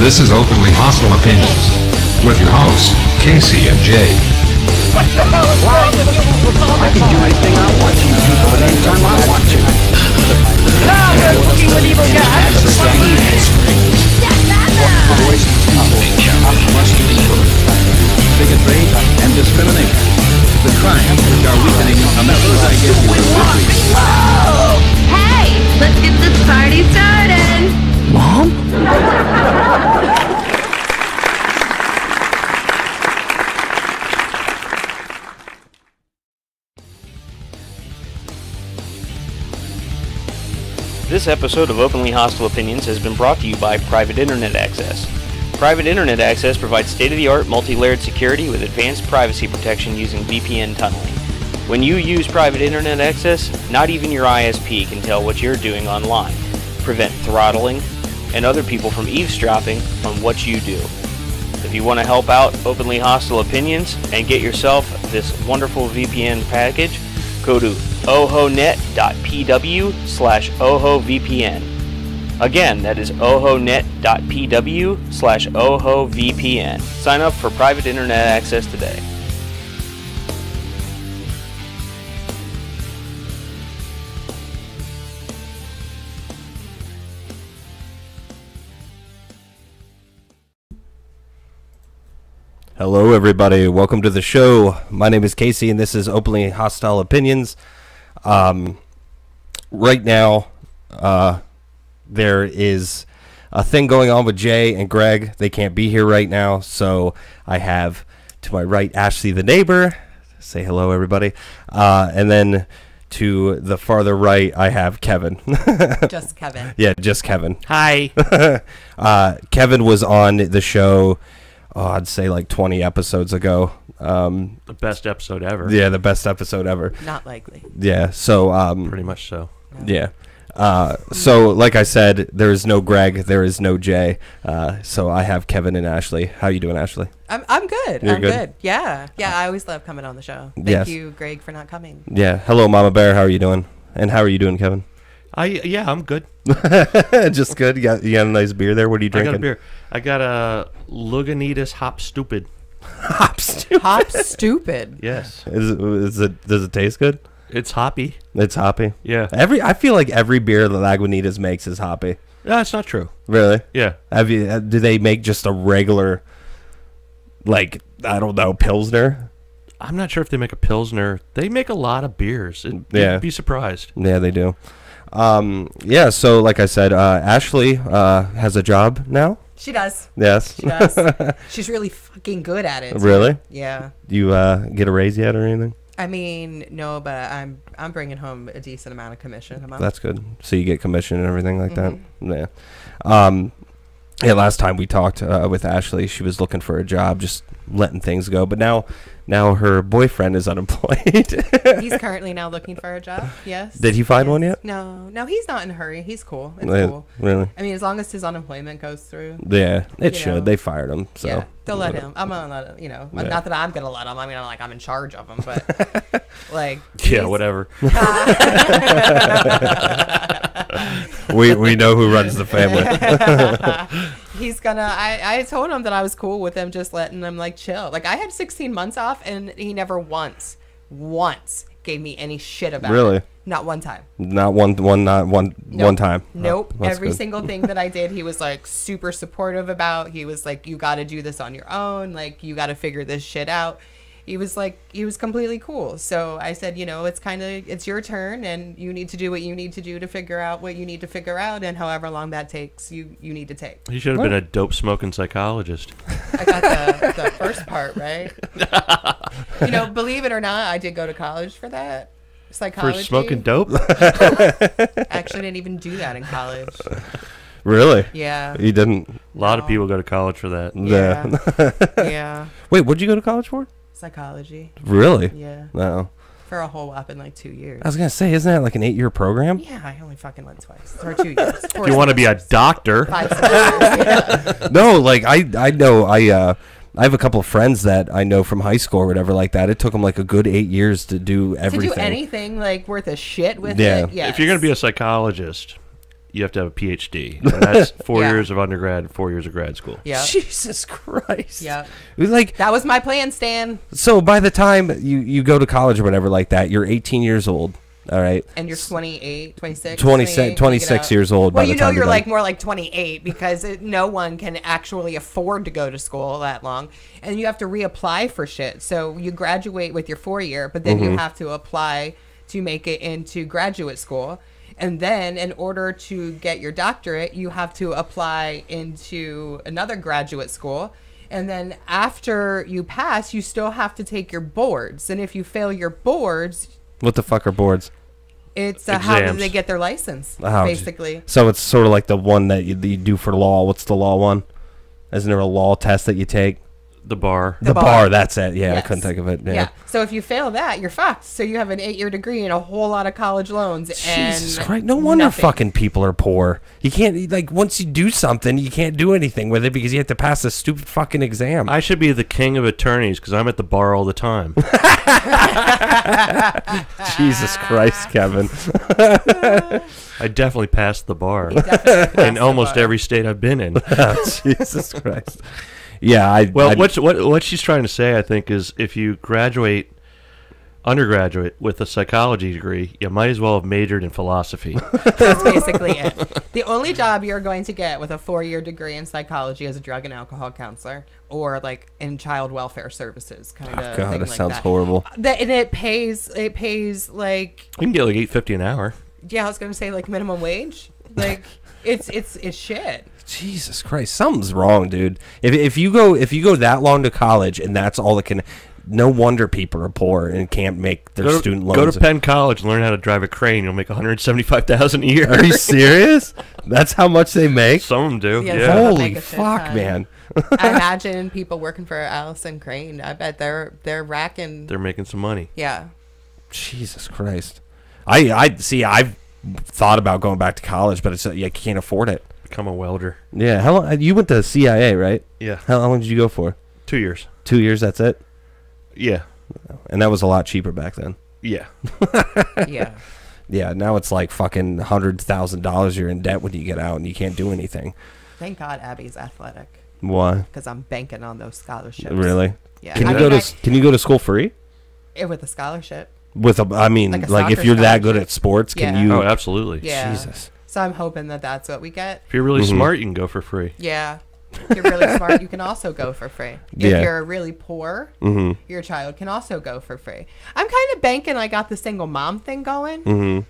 This is Openly Hostile Opinions with your hosts, Casey and Jay. What the hell is wrong with you? I can do anything I want to but anytime I want to. Now we're cooking with evil guys. Bigotry and discrimination. The crimes which are weakening America's identity. Hey, let's get this party started. Mom? This episode of Openly Hostile Opinions has been brought to you by Private Internet Access. Private Internet Access provides state-of-the-art multi-layered security with advanced privacy protection using VPN tunneling. When you use Private Internet Access, not even your ISP can tell what you're doing online, prevent throttling, and other people from eavesdropping on what you do. If you want to help out Openly Hostile Opinions and get yourself this wonderful VPN package, go to ohonet.pw/ohovpn. Again, that is ohonet.pw/ohovpn. Sign up for private internet access today. Hello everybody, welcome to the show. My name is Casey and this is Openly Hostile Opinions. Right now, there is a thing going on with Jay and Greg. They can't be here right now, so I have to my right Ashley the neighbor. Say hello everybody. And then to the farther right I have Kevin. Just Kevin. Yeah, just Kevin. Hi. Kevin was on the show, I'd say like 20 episodes ago. The best episode ever. Yeah, the best episode ever. Not likely. Yeah, so Pretty much so. yeah. So like I said, there is no Greg, there is no Jay. So I have Kevin and Ashley. How you doing, Ashley? I'm good. You're I'm good? good. Yeah. I always love coming on the show. Thank Yes. you, Greg, for not coming. Yeah. Hello, Mama Bear. How are you doing? And how are you doing, Kevin? I'm good. Just good. You got a nice beer there. What are you drinking? I got a beer. I got a Lagunitas Hop Stupid. Hop stupid. Hop stupid. Yes. Does it taste good? It's hoppy. It's hoppy. Yeah. I feel like every beer that Lagunitas makes is hoppy. That's not true. Really? Yeah. Do they make just a regular, like, I don't know, Pilsner? I'm not sure if they make a Pilsner. They make a lot of beers. Yeah. You'd be surprised. Yeah, they do. Yeah, so like I said, Ashley has a job now. She does. Yes. She does. She's really fucking good at it. Really? Yeah. You get a raise yet or anything? I mean, no, but I'm bringing home a decent amount of commission a month. That's good. So you get commission and everything like that? Yeah. Yeah, last time we talked with Ashley, she was looking for a job, just letting things go. But now her boyfriend is unemployed. He's currently now looking for a job. Yes. Did he find one yet? No, he's not in a hurry. He's cool. It's cool. Really? I mean, as long as his unemployment goes through. Yeah, it You should. know. They fired him. So. Yeah, they'll let him. I'm gonna let him. You know, Yeah. not that I'm gonna let him. I mean, I'm in charge of him, but like. Yeah, he's- whatever. we know who runs the family. He's gonna. I told him that I was cool with him just letting him like chill. Like I had 16 months off, and he never once gave me any shit about Really? it. Not one time. Not one time. Nope. Oh, that's Every good. single thing that I did, he was like super supportive about. He was like, "You got to do this on your own. Like you got to figure this shit out." He was completely cool. So I said, it's your turn, and you need to do what you need to do to figure out what you need to figure out, and however long that takes, you need to take. He should have been a dope smoking psychologist. I got the first part right. Believe it or not, I did go to college for that. Psychology. For smoking dope? I actually didn't even do that in college. Really? Yeah. You didn't? A lot of people go to college for that. Yeah. Yeah. Wait, what'd you go to college for? Psychology. Really? Yeah. No. For a whole whopping like 2 years. I was gonna say, isn't that like an 8-year program? Yeah, I only fucking went twice. Or 2 years. If you want to be a doctor. 5 semesters. Yeah. No, like I know I have a couple of friends that I know from high school or whatever like that. It took them like a good 8 years to do everything. To do anything like worth a shit with Yeah. it. Yes. If you're going to be a psychologist, you have to have a PhD. And that's 4 Yeah. years of undergrad, 4 years of grad school. Yeah. Jesus Christ. Yeah. It was like, That was my plan, Stan. so by the time you go to college or whatever like that, you're 18 years old. All right. And you're 28, 26, 26 years old by Well, the you know time you're you're like done. more like 28 because no one can actually afford to go to school that long. And you have to reapply for shit. So you graduate with your 4-year, but then you have to apply to make it into graduate school. And then in order to get your doctorate, you have to apply into another graduate school. And then after you pass, you still have to take your boards. And if you fail your boards, What the fuck are boards? it's how do Exams. they get their license, Oh, basically. So it's sort of like the one that you do for law. What's the law one? Isn't there a law test that you take? The bar. The bar. bar, that's it. Yeah, I Yes. couldn't think of it. Yeah. Yeah. So if you fail that, you're fucked. So you have an 8-year degree and a whole lot of college loans. Jesus and Christ. No wonder nothing. fucking people are poor. You can't, like, once you do something, you can't do anything with it because you have to pass a stupid fucking exam. I should be the king of attorneys because I'm at the bar all the time. Jesus Christ, Kevin. I definitely passed the bar Definitely passed in the almost bar. every state I've been in. Jesus Christ. Yeah, Well, I what she's trying to say, I think, is if you graduate undergraduate with a psychology degree, you might as well have majored in philosophy. That's basically it. The only job you're going to get with a 4-year degree in psychology is a drug and alcohol counselor or like in child welfare services kind of God, thing that like sounds that. horrible. And it pays like, You can get like $8.50 an hour. yeah, I was going to say like minimum wage. Like it's shit. Jesus Christ, something's wrong, dude. If you go that long to college and that's all that can, no wonder people are poor and can't make their student loans. Go to Penn College and learn how to drive a crane. You'll make $175,000 a year. Are you serious? That's how much they make? Some of them do. Yeah, Yeah. some- Holy Make a shit fuck, ton. man. I imagine people working for Allison Crane. I bet they're racking. They're making some money. Yeah. Jesus Christ. I see. I've thought about going back to college, but it's you can't afford it. Become a welder. Yeah. How long? You went to CIA, right? Yeah. How long did you go for? 2 years. 2 years. That's it. Yeah. And that was a lot cheaper back then. Yeah. Yeah. Yeah. Now it's like fucking $100,000 you're in debt when you get out and you can't do anything. Thank God Abby's athletic Why? because I'm banking on those scholarships. Really? Yeah. Can I you mean, go to school free? with a scholarship? With a, I mean, Like a like if soccer you're that good scholarship. at sports, can Yeah. you? Oh, absolutely. Yeah. Jesus. So I'm hoping that that's what we get. If you're really Mhm. smart, you can go for free. Yeah. If you're really smart, you can also go for free. If Yeah. you're really poor, Mm-hmm. your child can also go for free. I'm kind of banking I got the single mom thing going. Mm-hmm.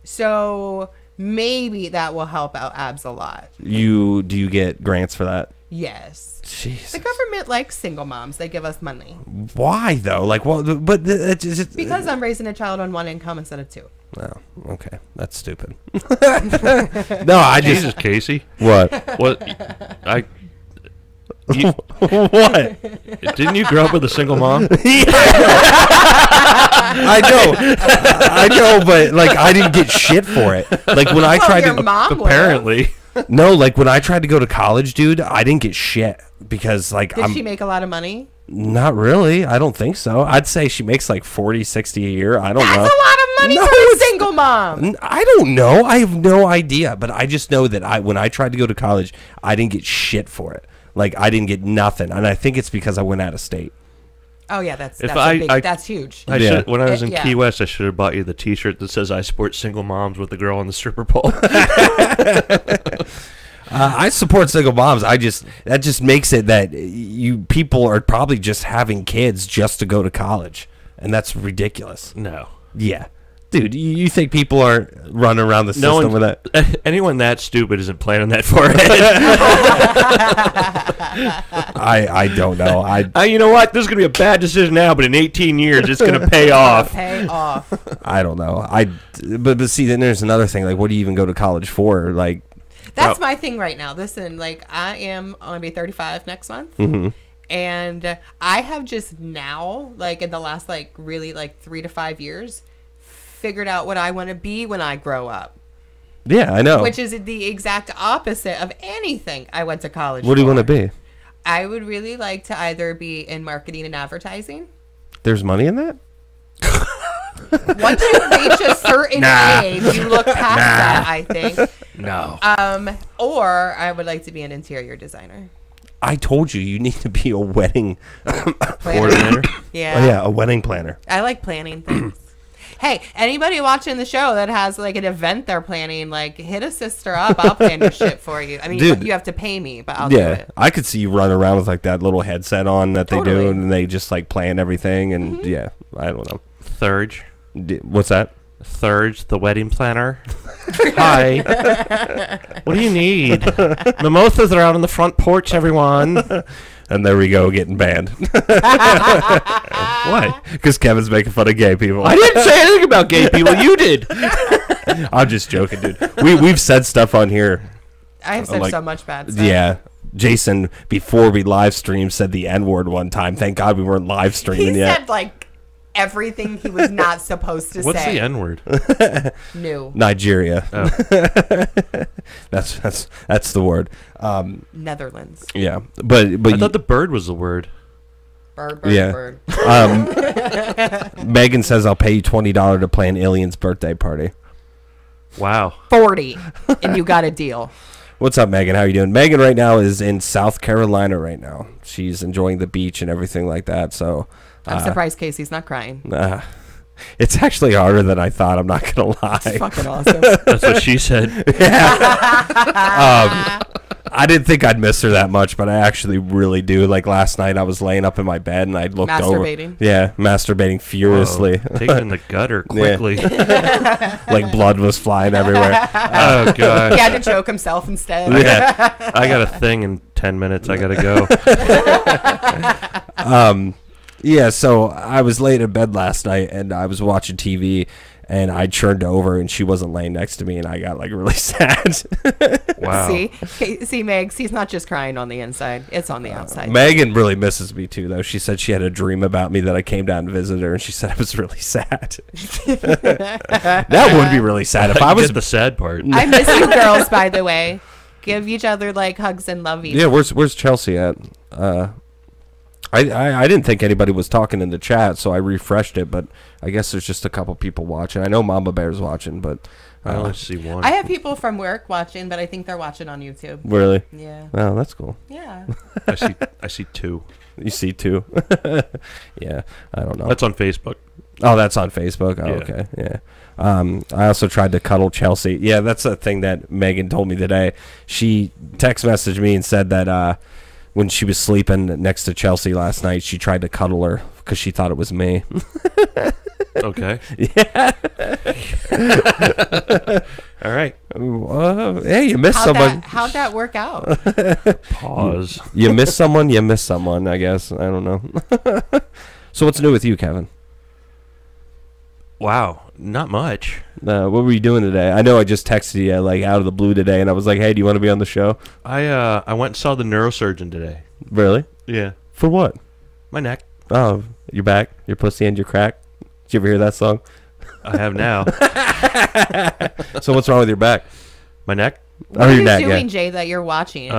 So maybe that will help out Abs a lot. Do you get grants for that? Yes. Jesus. The government likes single moms. They give us money. Why though? Like, well, but it's just Because I'm raising a child on one income instead of two. Oh, okay, that's stupid. No, I just Jesus, Casey. what? What? You, What? didn't you grow up with a single mom? I know, but like I didn't get shit for it. Like when I Well, tried your to, mom will. Apparently. no, like when I tried to go to college, dude, I didn't get shit because like Did I'm she make a lot of money? not really. I don't think so. I'd say she makes like 40, 60 a year. I don't That's know. a lot of money No, for a it's- single mom. I don't know. I have no idea, but I just know that when I tried to go to college, I didn't get shit for it. Like I didn't get nothing, and I think it's because I went out of state. Oh yeah, that's If that's huge. Yeah. When I was in Yeah. Key West, I should have bought you the T-shirt that says "I support single moms" with the girl on the stripper pole. I support single moms. That just makes it that you people are probably just having kids just to go to college, and that's ridiculous. No. Yeah, dude, you think people are running around the system No one, with that? anyone that stupid isn't planning that far ahead. I don't know. You know what? This is gonna be a bad decision now, but in 18 years, it's gonna pay off. Pay off. I don't know. But see, then there's another thing. Like, what do you even go to college for? Like, That's my thing right now. Listen, like I am gonna be 35 next month, and I have just now, like in the last like really like 3 to 5 years, figured out what I want to be when I grow up, yeah, I know. which is the exact opposite of anything I went to college. What do you for. want to be? I would really like to either be in marketing and advertising. There's money in that? Once you reach a certain age, you look past that, I think. No. Or I would like to be an interior designer. I told you, you need to be a wedding Coordinator. Yeah. Oh, yeah, a wedding planner. I like planning things. Hey, anybody watching the show that has like an event they're planning, like hit a sister up. I'll plan your shit for you. I mean, Dude. you have to pay me, but I'll do Yeah, it. I could see you running around with like that little headset on that they do, Totally. and they just like plan everything, and yeah, I don't know. Thurge. What's that? Thurge, the wedding planner. Hi. What do you need? Mimosas are out on the front porch, everyone. And there we go, getting banned. What? Because Kevin's making fun of gay people. I didn't say anything about gay people. You did. I'm just joking, dude. We've said stuff on here. I have said like- so much bad stuff. Yeah. Jason, before we live streamed, said the N-word one time. Thank God we weren't live He streaming yet. said like everything he was not supposed to What's say. the N-word? New. Nigeria. Oh. That's the word. Netherlands. Yeah, but I thought the bird was the word. Bird, Yeah. bird. Megan says I'll pay you $20 to plan Alien's birthday party. Wow. 40. And you got a deal. What's up, Megan? How you doing? Megan right now is in South Carolina right now. She's enjoying the beach and everything like that. So I'm surprised Casey's not crying. it's actually harder than I thought. I'm not gonna lie. It's fucking awesome. That's what she said. I didn't think I'd miss her that much, but I actually really do. Like last night, I was laying up in my bed and I looked over. Masturbating? Yeah, masturbating furiously. Whoa. Take it in the gutter quickly. Like blood was flying everywhere. Oh, God. He had to choke himself instead. Yeah. I got a thing in 10 minutes. I got to go. Yeah, so I was late in bed last night and I was watching TV and I turned over and she wasn't laying next to me and I got like really sad. Wow. See, Megs, he's not just crying on the inside; it's on the outside. Megan really misses me too, though. She said she had a dream about me that I came down and visited her, and she said I was really sad. That would be really sad if I was. Get the sad part. I miss you, girls. By the way, give each other like hugs and lovies. Yeah, where's Chelsea at? I didn't think anybody was talking in the chat, so I refreshed it, but I guess there's just a couple people watching. I know Mama Bear's watching, but I only see one. I have people from work watching, but I think they're watching on YouTube. really, Yeah. oh, that's cool. Yeah. I see two. You see too. Yeah, I don't know. That's on Facebook. Oh, that's on Facebook. Oh, Yeah. okay. Yeah. I also tried to cuddle Chelsea. Yeah, that's a thing that Megan told me today. She text messaged me and said that when she was sleeping next to Chelsea last night, she tried to cuddle her because she thought it was me. Okay. Yeah. All right. Hey, you missed someone. How'd that work out? Pause. You miss someone, you miss someone, I guess. I don't know. So what's new with you, Kevin? Wow. Not much. What were you doing today? I know I just texted you like out of the blue today, and I was like, "Hey, do you want to be on the show?" I went and saw the neurosurgeon today. Really? Yeah. For what? My neck. Oh, your back, your pussy, and your crack. Did you ever hear that song? I have now. So what's wrong with your back? My neck. What are you doing, Jay, that you're watching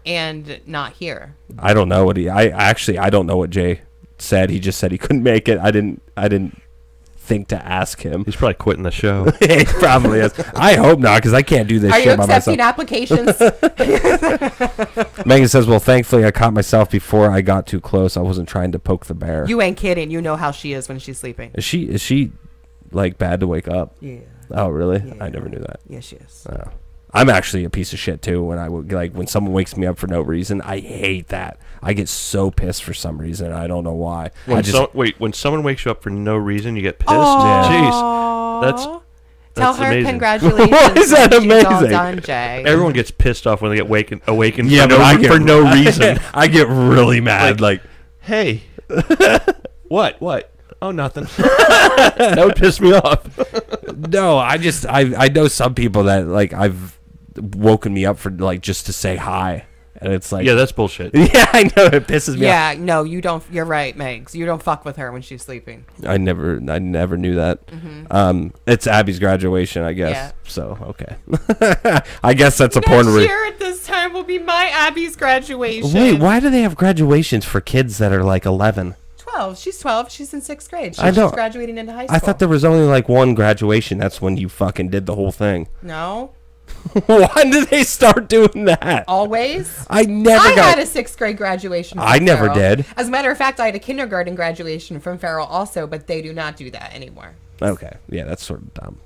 and not here? I don't know what I don't know what Jay said. He just said he couldn't make it. I didn't think to ask him. He's probably quitting the show. He probably is. I hope not, because I can't do this Are you shit by myself. accepting applications? Megan says, "Well, thankfully I caught myself before I got too close. I wasn't trying to poke the bear." You ain't kidding. You know how she is when she's sleeping. Is she like bad to wake up? Yeah. Oh, really? Yeah. I never knew that. Yes, she is. Oh. I'm actually a piece of shit too. When someone wakes me up for no reason, I hate that. I get so pissed for some reason. I don't know why. When someone wakes you up for no reason, you get pissed. Aw. Jeez, Tell that's her amazing. congratulations. Why is that when she's all amazing? done, Jay. Everyone gets pissed off when they get awakened Yeah, but I get- for no reason. I get really mad. Like, Hey, what? Oh, nothing. That would piss me off. no, I know some people that like I've woken me up for like just to say hi, and it's like, Yeah, that's bullshit. yeah, I know it pisses me off. Yeah, no, you don't. You're right, Megs. You don't fuck with her when she's sleeping. I never knew that. It's Abby's graduation, I guess. Yeah. So okay, I guess that's a porn. Next year at this time will be my Abby's graduation. Wait, why do they have graduations for kids that are like 11? 12. She's 12. She's in 6th grade. I know. She's graduating into high school. I thought there was only like one graduation. That's when you fucking did the whole thing. No. When did they start doing that? Always. I never I got. had a 6th grade graduation. From I never Farrell. did. As a matter of fact, I had a kindergarten graduation from Farrell also, but they do not do that anymore. Okay, yeah, that's sort of dumb.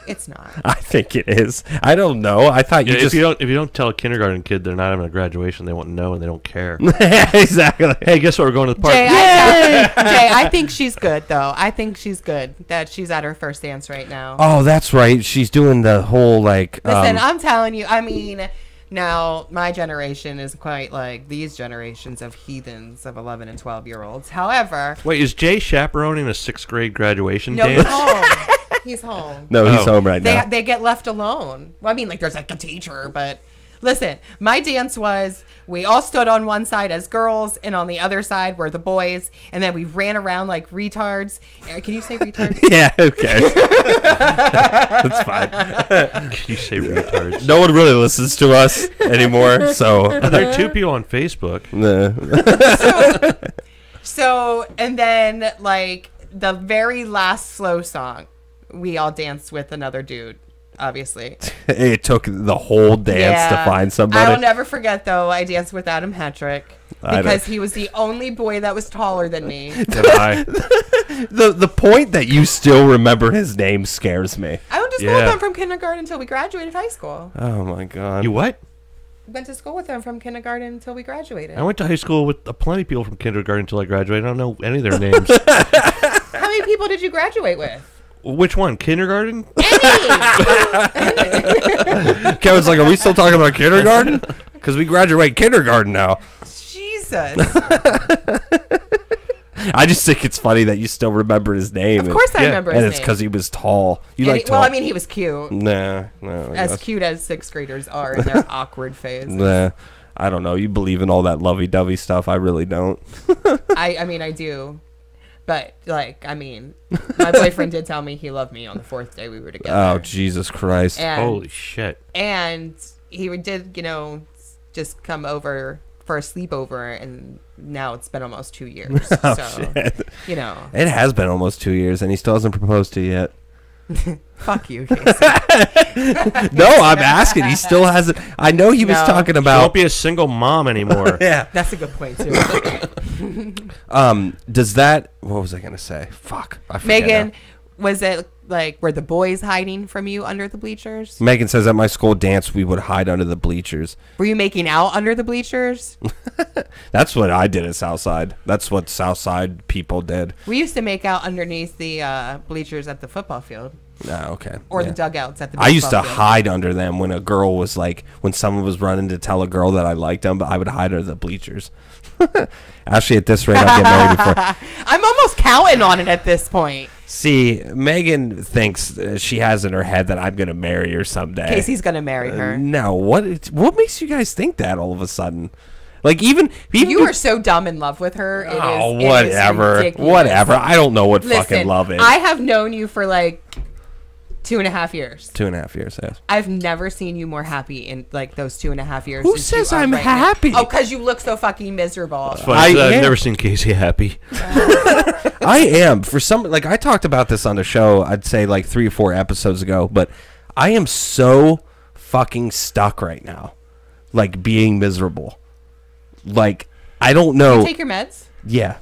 It's not. I think it is. I don't know. I thought you Yeah, just if you don't tell a kindergarten kid they're not having a graduation, they won't know and they don't care. exactly. Hey, guess what? We're going to the park. Jay, I think she's good, though. I think she's good that she's at her first dance right now. Oh, that's right. She's doing the whole like. Listen, I'm telling you. I mean, now my generation is quite like these generations of heathens of 11 and 12-year-olds. However, Wait, is Jay chaperoning a 6th grade graduation no, dance? he's home. He's home. No, he's home right now. They get left alone. Well, I mean, like there's like a teacher, but listen, my dance was we all stood on one side as girls, and on the other side were the boys, and then we ran around like retards. Can you say retards? Yeah. Okay. That's fine. Can you say retards? No one really listens to us anymore, so. There are 2 people on Facebook. So, and then like the very last slow song, we all danced with another dude. Obviously, It took the whole dance to find somebody. I'll never forget though. I danced with Adam Hetrick I because don't- he was the only boy that was taller than me. Did I? The point that you still remember his name scares me. I went to school Yeah. with him from kindergarten until we graduated high school. Oh my god. You what? Went to school with him from kindergarten until we graduated. I went to high school with plenty of people from kindergarten until I graduated. I don't know any of their names. How many people did you graduate with? Which one? Kindergarten? Kevin's like, are we still talking about kindergarten? Because we graduate kindergarten now. Jesus. I just think it's funny that you still remember his name. Of course I remember his and name. it's because he was tall. You And like he- tall? well, I mean, he was cute. Nah, no. I As guess. cute as 6th graders are in their awkward phase. Nah. I don't know. You believe in all that lovey-dovey stuff. I really don't. I mean, I do. But, like, I mean, my boyfriend did tell me he loved me on the 4th day we were together. Oh, Jesus Christ. And, Holy shit. And he did, just come over for a sleepover, and now it's been almost 2 years. Oh, so, shit. It It has been almost 2 years, and he still hasn't proposed to you yet. Fuck you, Casey. No, I'm asking. He still hasn't. I know he was No. talking She about. won't be a single mom anymore. Yeah. That's a good point, too. Does that? What was I gonna say? Fuck. I forget Megan, now. was it, like, were the boys hiding from you under the bleachers? Megan says at my school dance we would hide under the bleachers. Were you making out under the bleachers? That's what I did at Southside. That's what Southside people did. We used to make out underneath the bleachers at the football field. Ah, okay. Or Yeah. the dugouts at the I used to baseball field. hide under them when a girl was like, when someone was running to tell a girl that I liked them, but I would hide under the bleachers. Actually, at this rate, I'll get married before. I'm almost counting on it at this point. See, Megan thinks she has in her head that I'm going to marry her someday. Casey's going to marry her. No, what makes you guys think that all of a sudden? Like, even You are so dumb in love with her. It oh, is, it is whatever. ridiculous. Whatever. I don't know what Listen, fucking love is. I have known you for like 2.5 years. 2.5 years, yes. I've never seen you more happy in like those 2.5 years. Who since you says are I'm right now. happy? Oh, because you look so fucking miserable. Funny, I've am. never seen Casey happy. I am. For some, like, I talked about this on the show, I'd say like 3 or 4 episodes ago, but I am so fucking stuck right now. Like, being miserable. Like, I don't know. You take your meds? Yeah.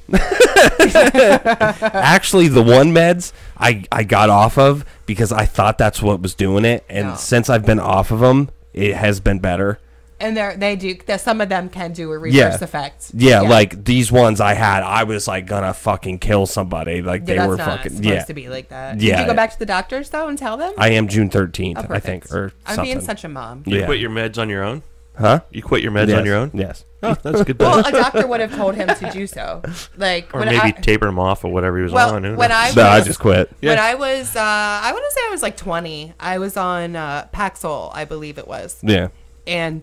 Actually, the one meds I got off of because I thought that's what was doing it, and No. since I've been off of them, it has been better. And they do. Some of them can do a reverse effect. Yeah, like these ones I had, I was like gonna fucking kill somebody. Like Yeah, they that's were not fucking supposed to be like that. Yeah. Did you go back to the doctors though and tell them? I am June 13th, Oh, I perfect. think, or I'm something. being such a mom. You Yeah. quit your meds on your own? Huh? You quit your meds Yes. on your own? Yes. Oh, that's good. Well, a doctor would have told him to do so. Like or when maybe I, taper him off or whatever he was well, on. Who when knows? I was, No, I just quit. when I was, I want to say I was like 20. I was on Paxil, I believe it was, Yeah. and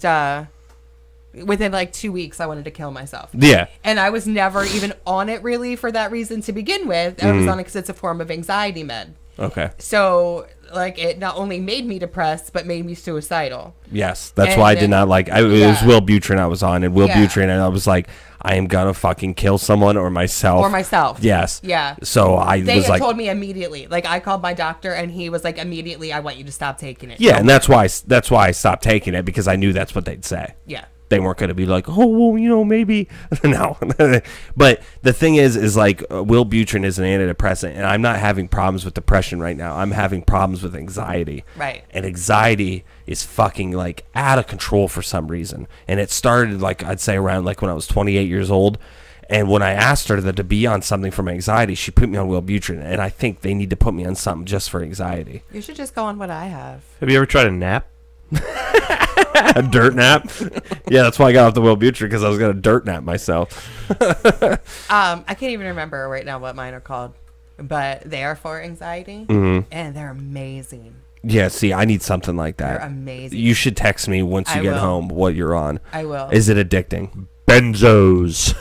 within like 2 weeks, I wanted to kill myself. Yeah. And I was never even on it really for that reason to begin with. I was on it because it's a form of anxiety med. Okay. So, like, it not only made me depressed, but made me suicidal. Yes, that's And why I did not like. It was yeah. Wellbutrin I was on, and Wellbutrin, Yeah. and I was like, I am gonna fucking kill someone or myself. Or myself. Yes. Yeah. So I They was had like, told me immediately. Like, I called my doctor, and he was like, immediately, I want you to stop taking it. yeah, and that's why I stopped taking it, because I knew that's what they'd say. Yeah. They weren't going to be like, oh, well, maybe. No. But the thing is like, Wellbutrin is an antidepressant, and I'm not having problems with depression right now. I'm having problems with anxiety. Right. And anxiety is fucking, like, out of control for some reason. And it started, like, I'd say around, like, when I was 28 years old. And when I asked her to be on something for my anxiety, she put me on Wellbutrin. And I think they need to put me on something just for anxiety. You should just go on what I have. Have you ever tried a nap? A dirt nap? Yeah, that's why I got off the Wellbutrin, because I was going to dirt nap myself. I can't even remember right now what mine are called, but they are for anxiety, Mm-hmm. and they're amazing. Yeah, see, I need something like that. They're amazing. You should text me once you I get will. home what you're on. I will. Is it addicting? Benzos.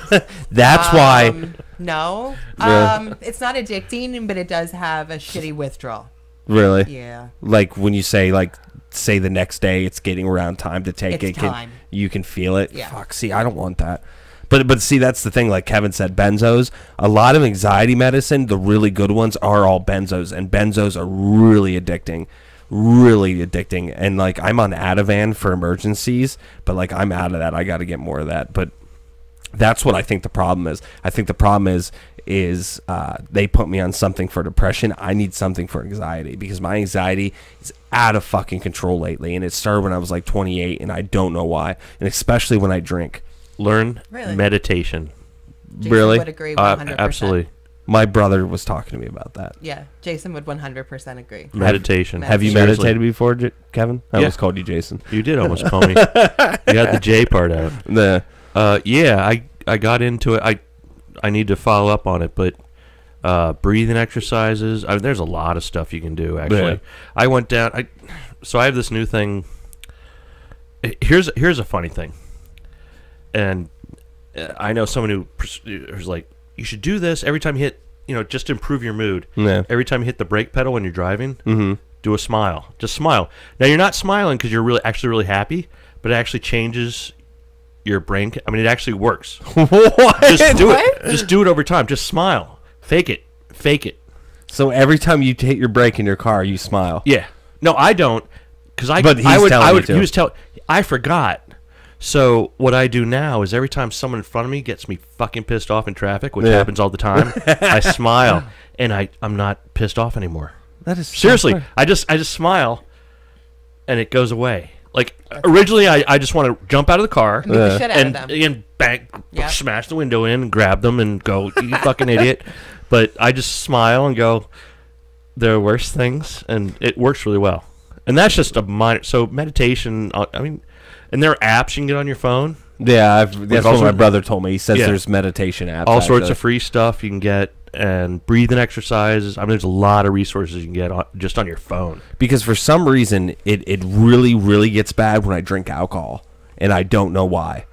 That's why. No. Really? It's not addicting, but it does have a shitty withdrawal. Really? Yeah. Like when you say, like, say the next day it's getting around time to take It's it. time. You can feel it. Yeah. Fuck, see, I don't want that. But see, that's the thing. Like Kevin said, benzos. A lot of anxiety medicine, the really good ones, are all benzos, and benzos are really addicting. Really addicting. And like, I'm on Ativan for emergencies, but like, I'm out of that. I got to get more of that. But that's what I think the problem is. I think the problem is they put me on something for depression. I need something for anxiety, because my anxiety is out of fucking control lately, and it started when I was like 28, and I don't know why, and especially when I drink. Learn Really? meditation. Jason Really? would agree 100%. Absolutely. My brother was talking to me about that. Yeah, Jason would 100% agree. Meditation. Have you Seriously. meditated before, Kevin? I Yeah. almost called you Jason. You did almost call me. You had the J part out. Yeah, I got into it. I need to follow up on it, but breathing exercises. There's a lot of stuff you can do. Actually, Yeah. I went down. So I have this new thing. Here's a funny thing, and I know someone who's like, you should do this every time you hit, just to improve your mood. Yeah. Every time you hit the brake pedal when you're driving, Mm-hmm. do a smile. Just smile. Now you're not smiling because you're really happy, but it actually changes your brain. I mean, it actually works. What? Just do it. Just do it over time. Just smile. Fake it. Fake it. So every time you hit your brake in your car, you smile. Yeah. No, I don't. Because But he's telling you to. He was telling. I forgot. So what I do now is every time someone in front of me gets me fucking pissed off in traffic, which Yeah. happens all the time, I smile, and I'm not pissed off anymore. That is so Seriously, funny. I just smile, and it goes away. Like originally, I just want to jump out of the car Beat the shit out of and them. bang, Yep. smash the window in, and grab them, and go, you fucking idiot. But I just smile and go, there are worse things, and it works really well. And that's just a minor. So meditation, I mean, and there are apps you can get on your phone. Yeah, that's what also- my brother told me. He says Yeah. there's meditation apps. All sorts actually. of free stuff you can get, and breathing exercises. I mean, there's a lot of resources you can get just on your phone. Because for some reason, it really, really gets bad when I drink alcohol, and I don't know why.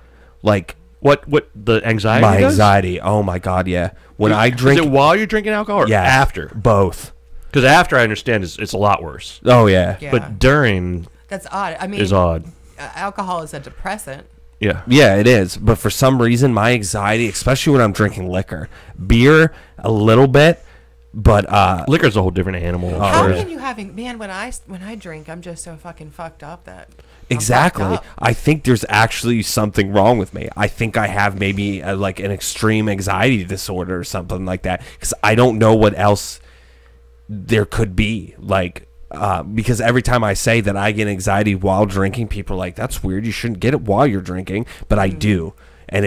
Like, What the anxiety? my does? anxiety, oh my God, yeah. When I drink... Is it while you're drinking alcohol or yeah, after? Both. Because after, I understand, it's a lot worse. Oh, yeah. Yeah. But during That's odd. I mean, is odd. Alcohol is a depressant. Yeah. Yeah, it is. But for some reason, my anxiety, especially when I'm drinking liquor, beer, a little bit, but... Liquor's a whole different animal. How sure. can you having man when I drink, I'm just so fucking fucked up that I'm Exactly. fucked up. I think there's actually something wrong with me. I think I have maybe like an extreme anxiety disorder or something like that, because I don't know what else there could be. Like, because every time I say that I get anxiety while drinking, people are like, "That's weird. You shouldn't get it while you're drinking," but I do, and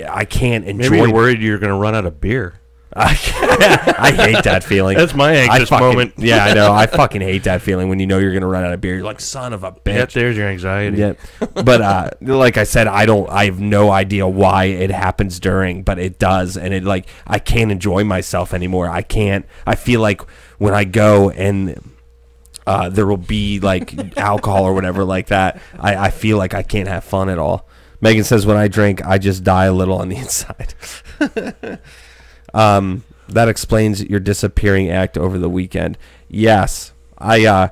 I can't enjoy. Maybe you're worried you're going to run out of beer. I hate that feeling. That's my anxious moment. Yeah, I know. I fucking hate that feeling when you know you're gonna run out of beer. You're like, son of a bitch. Yep, there's your anxiety. Yeah, but like I said, I have no idea why it happens during, but it does, and it like I can't enjoy myself anymore. I can't. I feel like when I go and there will be like alcohol or whatever like that, I feel like I can't have fun at all. Megan says when I drink, I just die a little on the inside. That explains your disappearing act over the weekend. Yes, I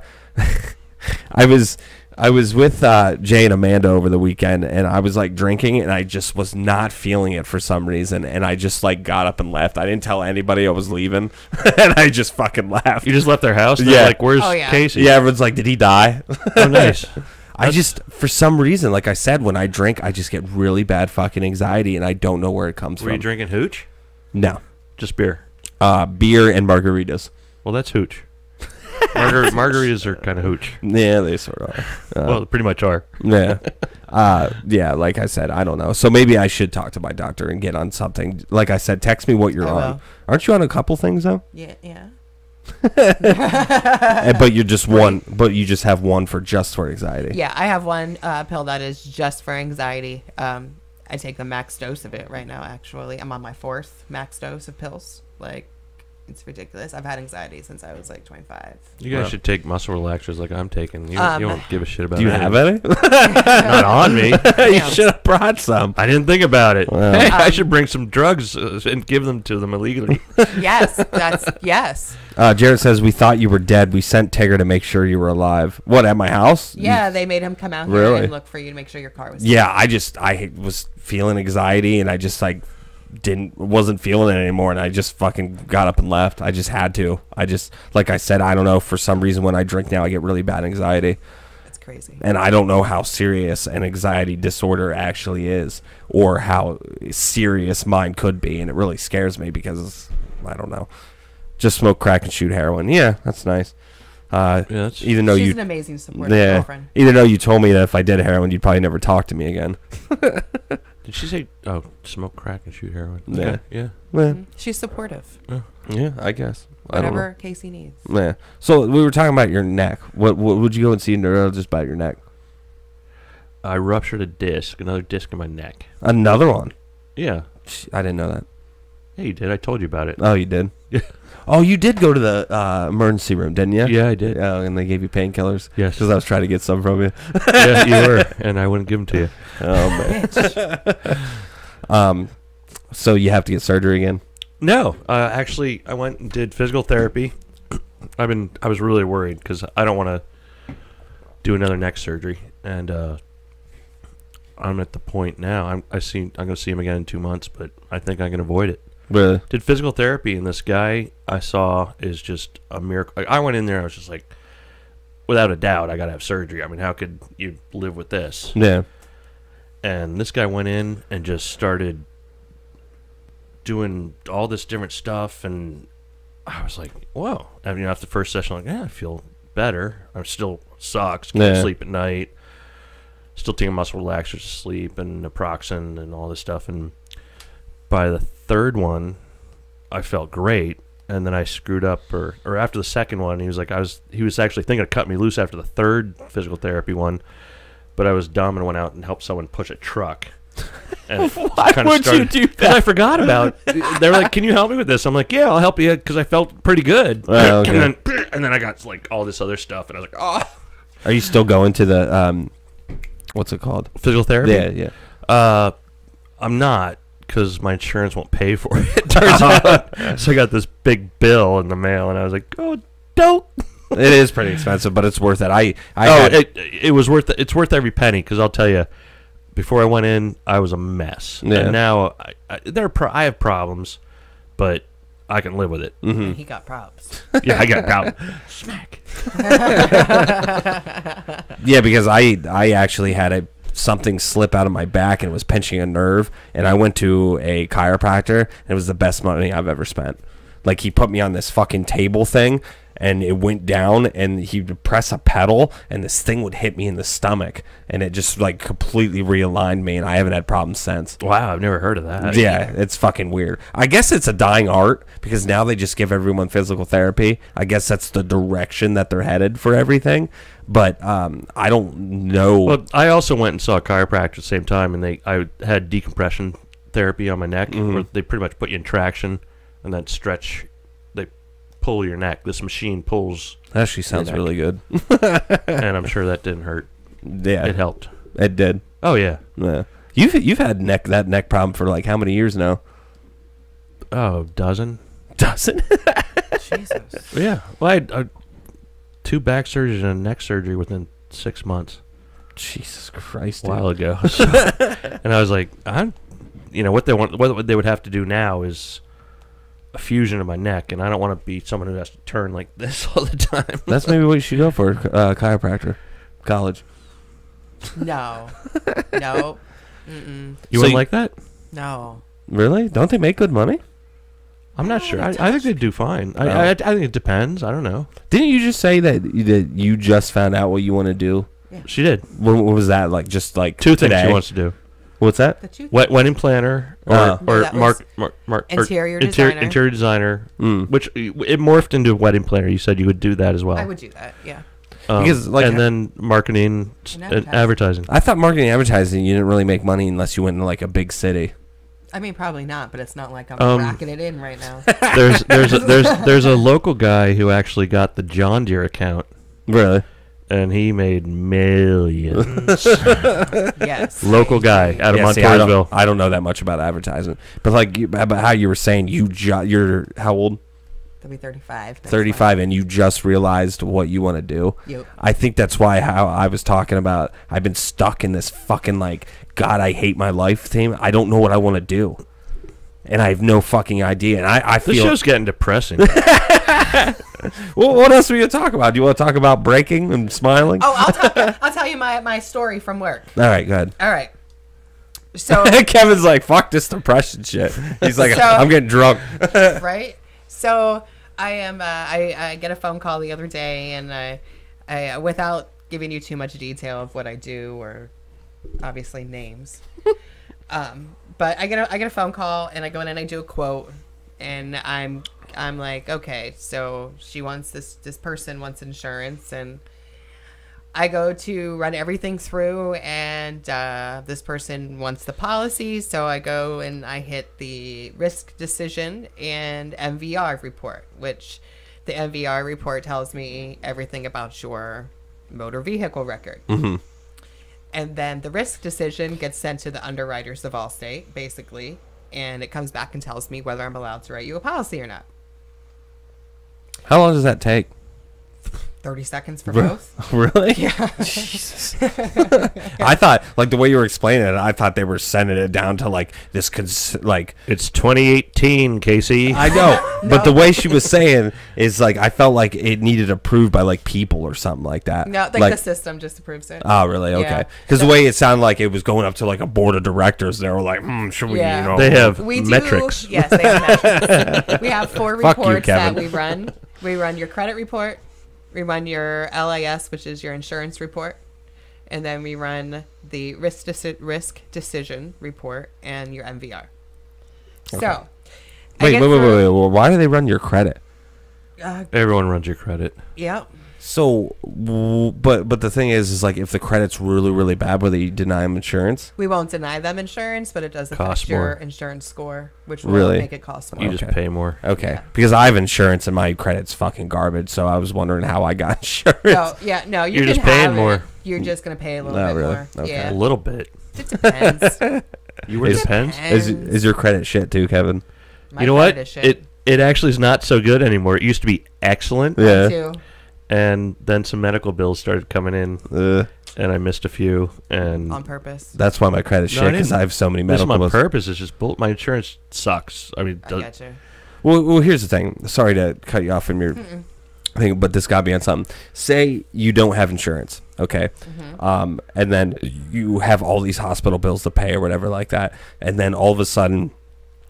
I was with Jay and Amanda over the weekend, and I was like drinking, and I just was not feeling it for some reason, and I just like got up and left. I didn't tell anybody I was leaving, and I just fucking left. You just left their house? Yeah. Like, where's Casey? Yeah, everyone's like, did he die? Oh, nice. I just, for some reason, like I said, when I drink, I just get really bad fucking anxiety, and I don't know where it comes from. Were you drinking hooch? No. Just beer? Beer and margaritas. Well, that's hooch. Margaritas are kind of hooch. Yeah, they sort of are. Well, they pretty much are. Yeah. Yeah, like I said, I don't know. So maybe I should talk to my doctor and get on something. Like I said, text me what you're on. Aren't you on a couple things, though? Yeah, yeah. But you're just one. But you just have one for anxiety. Yeah, I have one pill that is just for anxiety. I take the max dose of it right now, actually. I'm on my 4th max dose of pills. Like, it's ridiculous. I've had anxiety since I was like 25. You guys should take muscle relaxers like I'm taking. You don't give a shit about it. Do you have any? Not on me. You should have brought some. I didn't think about it. Well. Hey, I should bring some drugs and give them to them illegally. Yes. Jared says, we thought you were dead. We sent Tigger to make sure you were alive. What, at my house? Yeah, they made him come out here Really? and look for you to make sure your car was Yeah, I was feeling anxiety, and I just like wasn't feeling it anymore, and I just fucking got up and left. I just had to. Like I said, I don't know, for some reason when I drink now I get really bad anxiety. That's crazy. And I don't know how serious an anxiety disorder actually is, or how serious mine could be, and it really scares me because I don't know. Just smoke crack and shoot heroin. Yeah, that's nice. Even though She's an amazing supportive girlfriend. Even though you told me that if I did heroin, you'd probably never talk to me again. Did she say, smoke crack and shoot heroin? Yeah. Okay. Yeah. Mm-hmm. She's supportive. Yeah, I guess. Whatever Casey needs. Yeah. So we were talking about your neck. What would you go and see a neurologist about your neck? I ruptured a disc, another disc in my neck. Another one? Yeah. I didn't know that. Yeah, you did. I told you about it. Oh, you did? Yeah. Oh, you did go to the emergency room, didn't you? Yeah, I did. Oh, and they gave you painkillers? Yes. Because I was trying to get some from you. Yeah, you were, and I wouldn't give them to you. Oh, man. So you have to get surgery again? No. Actually, I went and did physical therapy. I was really worried because I don't want to do another neck surgery, and I'm at the point now. I'm going to see him again in 2 months, but I think I can avoid it. Really? Did physical therapy, and this guy I saw is just a miracle. I went in there, I was just like, without a doubt, I got to have surgery. I mean, how could you live with this? Yeah. And this guy went in and just started doing all this different stuff, and I was like, whoa. I mean, after the first session, I'm like, yeah, I feel better. I still sucks. Can't sleep at night. Still taking muscle relaxers to sleep and naproxen and all this stuff. And by the third one, I felt great. And then I screwed up, or after the second one, he was actually thinking of cutting me loose after the third physical therapy one. But I was dumb and went out and helped someone push a truck. And why would you do that? Because I forgot about it. They were like, can you help me with this? I'm like, yeah, I'll help you, because I felt pretty good. Oh, okay. and then I got like all this other stuff, and I was like, oh. Are you still going to the, what's it called? Physical therapy? Yeah, yeah. I'm not, because my insurance won't pay for it, turns out. So I got this big bill in the mail, and I was like, oh, don't. It is pretty expensive, but it's worth it. It was worth it. It's worth every penny, because I'll tell you, before I went in, I was a mess. Yeah. And now I have problems, but I can live with it. Mm-hmm. He got props. Yeah, I got props. Smack. Yeah, because I actually had something slip out of my back, and it was pinching a nerve, and I went to a chiropractor, and it was the best money I've ever spent. Like, he put me on this fucking table thing, and it went down, and he would press a pedal, and this thing would hit me in the stomach, and it just like completely realigned me, and I haven't had problems since. Wow, I've never heard of that. Yeah, it's fucking weird. I guess it's a dying art, because now they just give everyone physical therapy. I guess that's the direction that they're headed for everything. But I don't know. Well, I also went and saw a chiropractor at the same time, and I had decompression therapy on my neck, where they pretty much put you in traction and then stretch. They pull your neck. This machine pulls. That actually sounds really good. And I'm sure that didn't hurt. Yeah, it helped. It did. Oh yeah. Yeah. You've had that neck problem for like how many years now? Oh, a dozen. Doesn't? Jesus. Yeah. Well, I had 2 back surgeries and a neck surgery within 6 months. Jesus Christ. A while ago. So, and I was like, what they would have to do now is a fusion of my neck, and I don't want to be someone who has to turn like this all the time. That's maybe what you should go for, chiropractor, college. No. No. Mm-mm. You So wouldn't you- like that? No. Really? Don't they make good money? I'm not sure. I think they do fine. I think it depends. I don't know. Didn't you just say that you just found out what you want to do? She did. When was that? Like just like 2 things today? she wants to do. What's that? The two Wedding planner or No, that was interior designer. interior designer, Mm. which it morphed into wedding planner. You said you would do that as well. I would do that. Yeah. Because, like, and then marketing and advertising. I thought marketing and advertising, you didn't really make money unless you went into like a big city. I mean, probably not, but it's not like I'm racking it in right now. There's a local guy who actually got the John Deere account, Really? and he made millions. Yes. Local guy out of Yeah, see, Montoursville. I don't know that much about advertising, but like about how you were saying, you're how old? They'll be 35. next 35, and you just realized what you want to do. Yep. I think that's why how I was talking about I've been stuck in this fucking like God, I hate my life thing. I don't know what I want to do, and I have no fucking idea. And I This feel. show's getting depressing. Well, what else are we gonna talk about? Do you want to talk about breaking and smiling? Oh, I'll tell you my story from work. All right, go ahead. All right. So Kevin's like, fuck this depression shit. He's like, So- I'm getting drunk. right? So I get a phone call the other day, and I without giving you too much detail of what I do or obviously names, but I get a phone call, and I go in and I do a quote, and I'm like, okay, so this person wants insurance, and I go to run everything through, and this person wants the policy, so I go and I hit the risk decision and MVR report, which the MVR report tells me everything about your motor vehicle record. Mm-hmm. And then the risk decision gets sent to the underwriters of Allstate, basically, and it comes back and tells me whether I'm allowed to write you a policy or not. How long does that take? 30 seconds for both. Really? Yeah. Jesus. I thought, like, the way you were explaining it, I thought they were sending it down to, like, this, It's 2018, Casey. I know, but the way she was saying is, like, I felt like it needed approved by, like, people or something like that. No, like the system just approves it. Oh, really? Yeah. Okay. Because the way it sounded like it was going up to, like, a board of directors, they were like, should we, Yeah. you know. They have We do, metrics. yes, they have metrics. We have 4 Fuck you, reports that Kevin. we run. We run your credit report, we run your LIS, which is your insurance report, and then we run the risk decision report and your MVR. So, Wait. Well, why do they run your credit? Everyone runs your credit. Yep. So, but the thing is like if the credit's really, really bad, will they deny them insurance? We won't deny them insurance, but it does affect Costs your more. insurance score, which will Really? make it cost more. You just pay more. Okay. Yeah. Because I have insurance and my credit's fucking garbage, so I was wondering how I got insurance. No, you You're can just paying have more. It. You're just gonna pay a little Oh, bit really? more. Okay. Yeah, A little bit. it depends. You wear depends. Is your credit shit too, Kevin? My You know what? credit is shit. It actually is not so good anymore. It used to be excellent, Yeah. Too. and then some medical bills started coming in, and I missed a few. And On purpose. That's why my credit's No, shit, I because didn't- I have so many this is medical my bills. purpose. It's just my insurance sucks. I mean, I got you. Well, here's the thing. Sorry to cut you off from your thing, but this got me on something. Say you don't have insurance, okay? And then you have all these hospital bills to pay or whatever like that, and then all of a sudden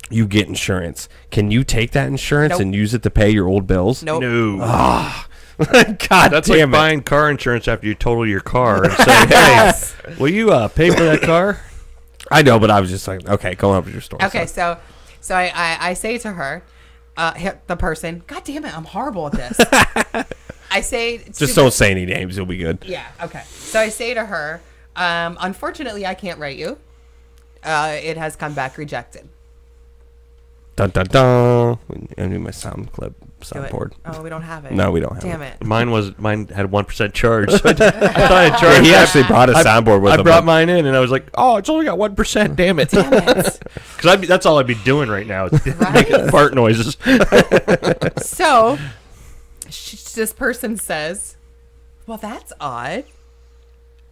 you get insurance. Can you take that insurance Nope. and use it to pay your old bills? Nope. no. God That's damn like it. buying car insurance after you total your car and saying, "Hey, will you pay for that car?" I know, but I was just like, okay, go on with your story. Okay, so I say to her, the person, God damn it, I'm horrible at this. I say, Just don't say any names. You'll be good. Yeah, okay. So I say to her, unfortunately, I can't write you. It has come back rejected. Dun dun dun. I need my soundboard. Oh, we don't have it. No, we don't have Damn it. it. Mine had 1% charge. So I thought I had charged. He actually brought a soundboard with him. I brought mine in, and I was like, "Oh, it's only got 1%. Damn it!" Damn it. Because that's all I'd be doing right now, is making fart noises. So, this person says, well, that's odd.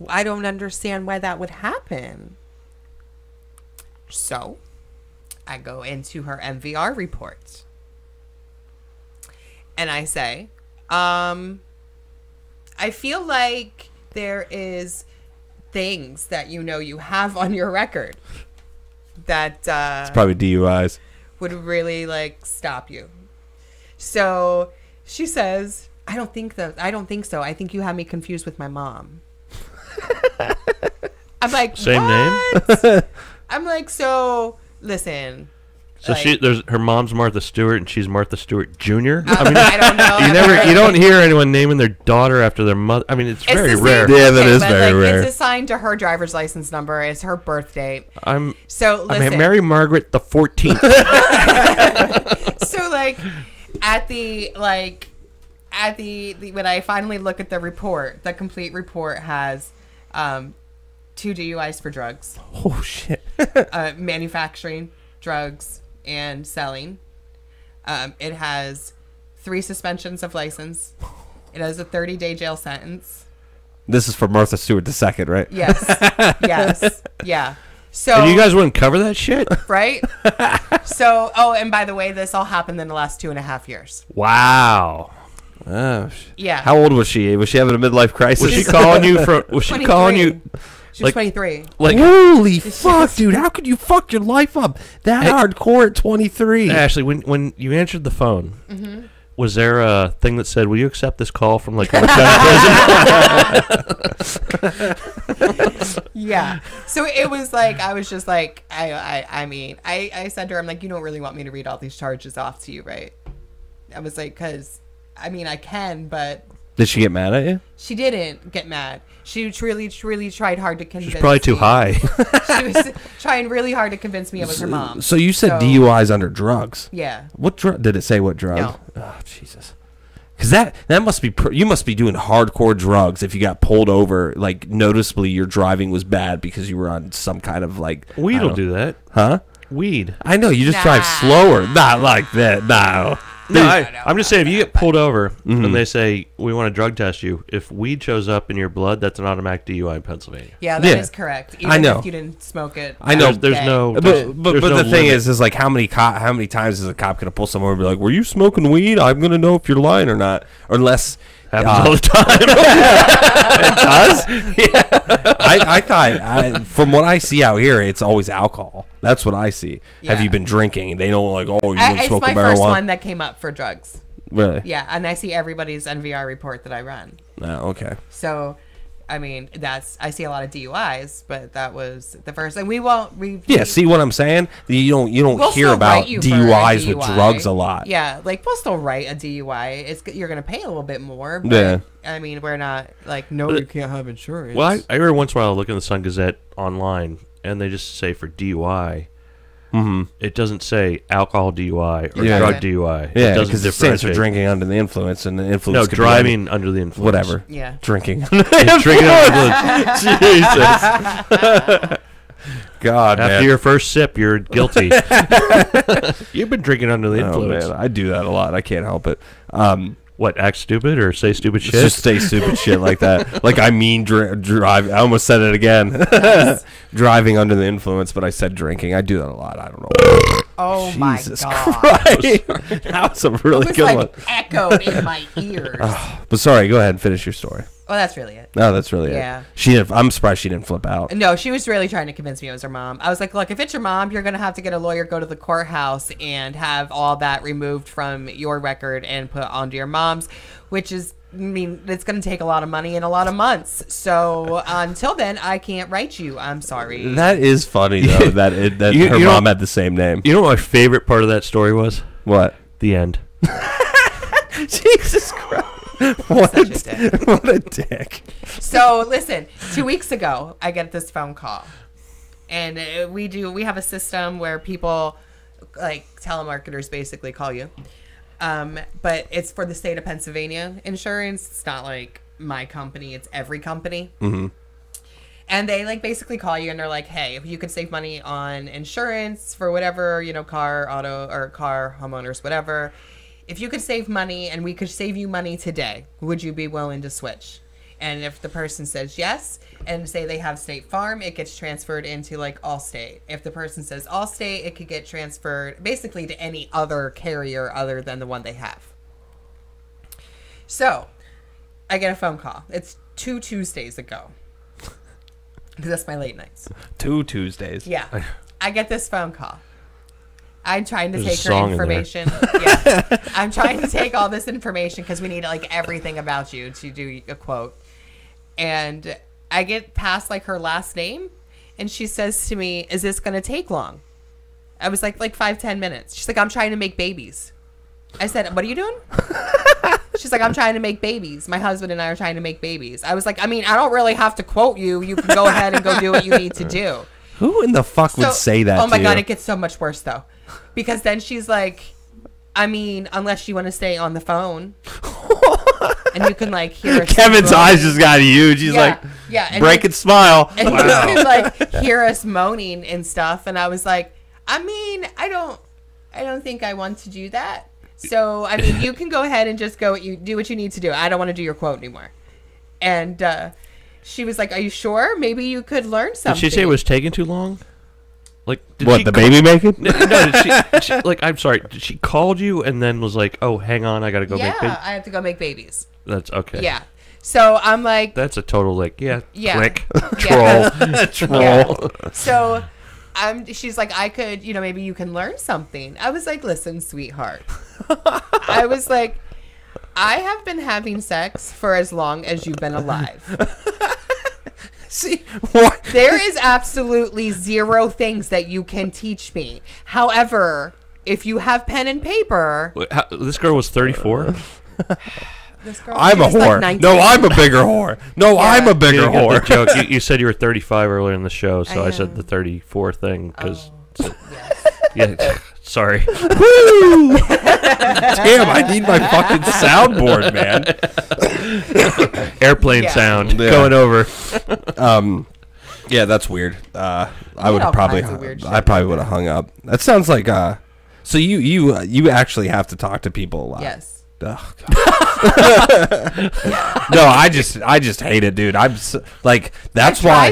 I don't understand why that would happen. So, I go into her MVR report. And I say, I feel like there is things that you have on your record that It's probably DUIs. would really stop you. So she says, I don't think so. I think you have me confused with my mom. I'm like, Same what? name? I'm like, so listen. So her mom's Martha Stewart, and she's Martha Stewart Jr. I don't know. You don't hear anyone naming their daughter after their mother. I mean, it's very the rare. same- Yeah, that is but, very rare. It's assigned to her driver's license number. It's her birth date. So listen. I'm Mary Margaret the 14th. So when I finally look at the report, the complete report has 2 DUIs for drugs. Oh shit. Manufacturing drugs and selling. It has 3 suspensions of license. It has a 30-day jail sentence. This is for Martha Stewart II, right? Yes. Yes. Yeah. So And you guys wouldn't cover that shit? right? So, and by the way, this all happened in the last 2.5 years. Wow. Oh, Yeah. How old was she? Was she having a midlife crisis? Was she calling you from? Was she 23. calling you? She was like- 23. Like, Holy fuck, dude! How could you fuck your life up that hardcore at 23? Ashley, when you answered the phone, Mm-hmm. was there a thing that said, "Will you accept this call from like a prison?" Yeah. So it was like, I was just like, I said to her, I'm like, you don't really want me to read all these charges off to you, right? I was like, because, I can, but Did she get mad at you? she didn't get mad. She really tried hard to convince She's probably too me. high. She was trying really hard to convince me it was her mom. So you said So- DUIs under drugs. Yeah. What drug? Did it say what drug? No. Oh, Jesus. Because that must be, you must be doing hardcore drugs if you got pulled over, like, noticeably your driving was bad because you were on some kind of, like... Weed I will don't- do that. Huh? Weed. I know, you just Nah. drive slower. Not like that, no. No, I'm just saying, if you get pulled over Mm-hmm. and they say, we want to drug test you, if weed shows up in your blood, that's an automatic DUI in Pennsylvania. Yeah, that is Yeah. correct. I know. If you didn't smoke it. I know. There's no... But there's but no the thing limit. is like how many times is a cop gonna pull someone and be like, "Were you smoking weed? I'm gonna know if you're lying or not." Or unless Happens all the time. it does. Yeah. I thought from what I see out here, it's always alcohol. That's what I see. Have Yeah. you been drinking? They don't like, oh, you've been It's smoking my marijuana. first one that came up for drugs. Really? Yeah, and I see everybody's NVR report that I run. No. Okay. So, I see a lot of DUIs, but that was the first, and we Yeah. See what I'm saying? You don't we'll hear still about write you for a DUIs with DUI. drugs a lot. Yeah, like we'll still write a DUI. You're gonna pay a little bit more. But, Yeah. I mean, we're not like, no, you can't have insurance. Well, I every once in a while look in the Sun Gazette online, and they just say for DUI. Mm-hmm. It doesn't say alcohol DUI or Yeah. drug DUI. It Yeah, doesn't because it stands for differentiate. drinking under the influence, and the influence. No, could be driving under the influence. whatever. Yeah. Drinking. Drinking under the Jesus. God, After man. your first sip, you're guilty. You've been drinking under the Oh, influence. man, I do that a lot. I can't help it. What, act stupid or say stupid shit? Just say stupid shit like that. Like I mean drive. I almost said it again. Driving under the influence, but I said drinking. I do that a lot. I don't know. Oh Jesus my god! Christ. That was a really It was good like one. echoed in my ears. But sorry, go ahead and finish your story. Well, that's really it. No, that's really Yeah. it. She didn't, I'm surprised she didn't flip out. No, she was really trying to convince me it was her mom. I was like, look, if it's your mom, you're going to have to get a lawyer, go to the courthouse, and have all that removed from your record and put onto your mom's, which is, I mean, it's going to take a lot of money and a lot of months. So until then, I can't write you. I'm sorry. That is funny, though, that her you mom know- had the same name. You know what my favorite part of that story was? What? The end. Jesus Christ. What Such a dick. what a dick. So listen, 2 weeks ago, I get this phone call, and we have a system where people like telemarketers basically call you. But it's for the state of Pennsylvania insurance. It's not like my company. It's every company. Mm-hmm. And they like basically call you and they're like, hey, if you could save money on insurance for whatever, you know, car, auto, or car, homeowners, whatever. If you could save money and we could save you money today, would you be willing to switch? And if the person says yes, and say they have State Farm, it gets transferred into like Allstate. If the person says Allstate, it could get transferred basically to any other carrier other than the one they have. So I get a phone call. It's 2 Tuesdays ago. Because that's my late nights. 2 Tuesdays. Yeah. I get this phone call. I'm trying to There's a take song her in there. information. Yeah. I'm trying to take all this information because we need like everything about you to do a quote. And I get past like her last name and she says to me, is this going to take long? I was like 5-10 minutes. She's like, I'm trying to make babies. I said, what are you doing? She's like, I'm trying to make babies. My husband and I are trying to make babies. I was like, I mean, I don't really have to quote you. You can go ahead and go do what you need to do. Who in the fuck would say that Oh my to God, you? it gets so much worse though. Because then she's like, I mean, unless you want to stay on the phone. And you can like hear us Kevin's moaning. eyes just got huge. He's like, yeah, and break then- it, smile. And you can like hear us moaning and stuff. And I was like, I mean, I don't think I want to do that. So, I mean, you can go ahead and just do what you need to do. I don't want to do your quote anymore. And she was like, are you sure? Maybe you could learn something. Did she say it was taking too long? Like, did What, she the call- baby making? No, did she, like, I'm sorry. Did she called you and then was like, "Oh, hang on, I gotta go make babies"? Yeah, I have to go make babies. That's okay. Yeah. So I'm like, That's a total like, Yeah. click, Yeah. troll. yeah. So she's like, I could, maybe you can learn something. I was like, listen, sweetheart. I was like, I have been having sex for as long as you've been alive. See, what? There is absolutely zero things that you can teach me. However, if you have pen and paper, Wait, this girl was 34. this girl I'm a is like whore. 19. No, I'm a bigger whore. No, I'm a bigger You got the whore. joke. You said you were 35 earlier in the show, so I I, said am. the 34 thing because Yes. yeah. Sorry. Woo! Damn, I need my fucking soundboard, man. Airplane Yeah. sound Yeah. going over. Yeah, that's weird. I would all probably, kinds of weird I shit. probably would have hung up. That sounds like, so you actually have to talk to people a lot. Yes. Oh, no, I just hate it, dude. That's why.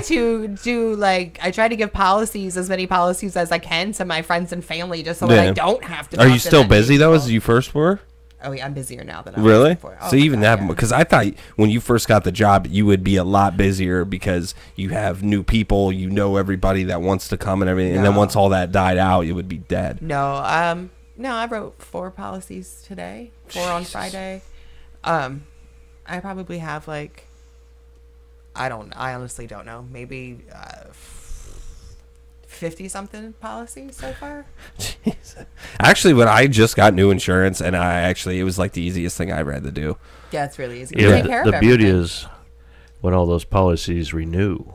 I try to give policies, as many policies as I can to my friends and family, just so that Yeah. I don't have to. Are talk you to still that many busy though, people. as you first were? Oh yeah, I'm busier now than I was Really? before. Oh So my even God, that, yeah. because I thought when you first got the job, you would be a lot busier because you have new people, you know everybody that wants to come and everything, and then No. once all that died out, you would be dead. No, no, I wrote 4 policies today, 4 on Friday. I probably have like, I honestly don't know, maybe 50 something policies so far. Jeez. Actually, when I just got new insurance, and it was like the easiest thing I ever had to do. Yeah, it's really easy. Yeah, Take care of the beauty everything. is when all those policies renew